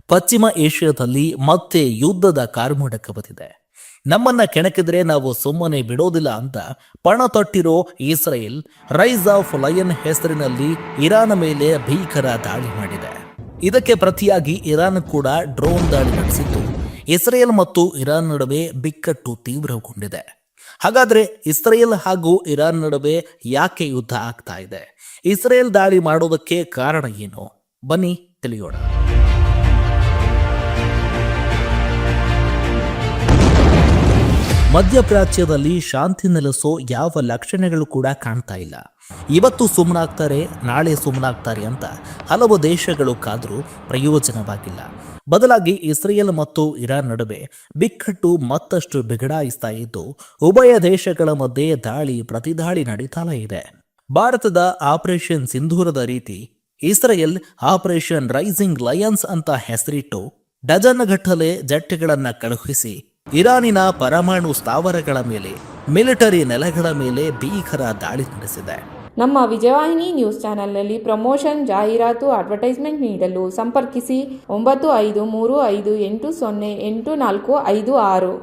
ಪಶ್ಚಿಮ ಏಷ್ಯಾದಲ್ಲಿ ಮತ್ತೆ ಯುದ್ಧದ ಕಾರ್ಮೋಡಕ ಬಂದಿದೆ. ನಮ್ಮನ್ನ ಕೆಣಕಿದ್ರೆ ನಾವು ಸುಮ್ಮನೆ ಬಿಡೋದಿಲ್ಲ ಅಂತ ಪಣ ತೊಟ್ಟಿರೋ ಇಸ್ರೇಲ್ ರೈಸ್ ಆಫ್ ಲಯನ್ ಹೆಸರಿನಲ್ಲಿ ಇರಾನ್ ಮೇಲೆ ಭೀಕರ ದಾಳಿ ಮಾಡಿದೆ. ಇದಕ್ಕೆ ಪ್ರತಿಯಾಗಿ ಇರಾನ್ ಕೂಡ ಡ್ರೋನ್ ದಾಳಿ ನಡೆಸಿದ್ದು ಇಸ್ರೇಲ್ ಮತ್ತು ಇರಾನ್ ನಡುವೆ ಬಿಕ್ಕಟ್ಟು ತೀವ್ರಗೊಂಡಿದೆ. ಹಾಗಾದ್ರೆ ಇಸ್ರೇಲ್ ಹಾಗೂ ಇರಾನ್ ನಡುವೆ ಯಾಕೆ ಯುದ್ಧ ಆಗ್ತಾ ಇದೆ? ಇಸ್ರೇಲ್ ದಾಳಿ ಮಾಡೋದಕ್ಕೆ ಕಾರಣ ಏನು? ಬನ್ನಿ ತಿಳಿಯೋಣ. ಮಧ್ಯಪ್ರಾಚ್ಯದಲ್ಲಿ ಶಾಂತಿ ನೆಲೆಸೋ ಯಾವ ಲಕ್ಷಣಗಳು ಕೂಡ ಕಾಣ್ತಾ ಇಲ್ಲ. ಇವತ್ತು ಸುಮ್ಮನಾಗ್ತಾರೆ, ನಾಳೆ ಸುಮ್ಮನಾಗ್ತಾರೆ ಅಂತ ಹಲವು ದೇಶಗಳು ಕಾದರೂ ಪ್ರಯೋಜನವಾಗಿಲ್ಲ. ಬದಲಾಗಿ ಇಸ್ರೇಲ್ ಮತ್ತು ಇರಾನ್ ನಡುವೆ ಬಿಕ್ಕಟ್ಟು ಮತ್ತಷ್ಟು ಬಿಗಡಾಯಿಸ್ತಾ ಇದ್ದು ಉಭಯ ದೇಶಗಳ ಮಧ್ಯೆ ದಾಳಿ ಪ್ರತಿದಾಳಿ ನಡೀತಾನೇ ಇದೆ. ಭಾರತದ ಆಪರೇಷನ್ ಸಿಂಧೂರದ ರೀತಿ ಇಸ್ರೇಲ್ ಆಪರೇಷನ್ ರೈಸಿಂಗ್ ಲಯನ್ಸ್ ಅಂತ ಹೆಸರಿಟ್ಟು ಡಜನ್ ಗಟ್ಟಲೆ ಜೆಟ್ಗಳನ್ನು ಕಳುಹಿಸಿ ಇರಾನಿನ ಪರಮಾಣು ಸ್ಥಾವರಗಳ ಮೇಲೆ, ಮಿಲಿಟರಿ ನೆಲೆಗಳ ಮೇಲೆ ಭೀಕರ ದಾಳಿ ನಡೆಸಿದೆ. ನಮ್ಮ ವಿಜಯವಾಹಿನಿ ನ್ಯೂಸ್ ಚಾನೆಲ್ನಲ್ಲಿ ಪ್ರಮೋಷನ್, ಜಾಹೀರಾತು, ಅಡ್ವರ್ಟೈಸ್ಮೆಂಟ್ ನೀಡಲು ಸಂಪರ್ಕಿಸಿ 9535808456.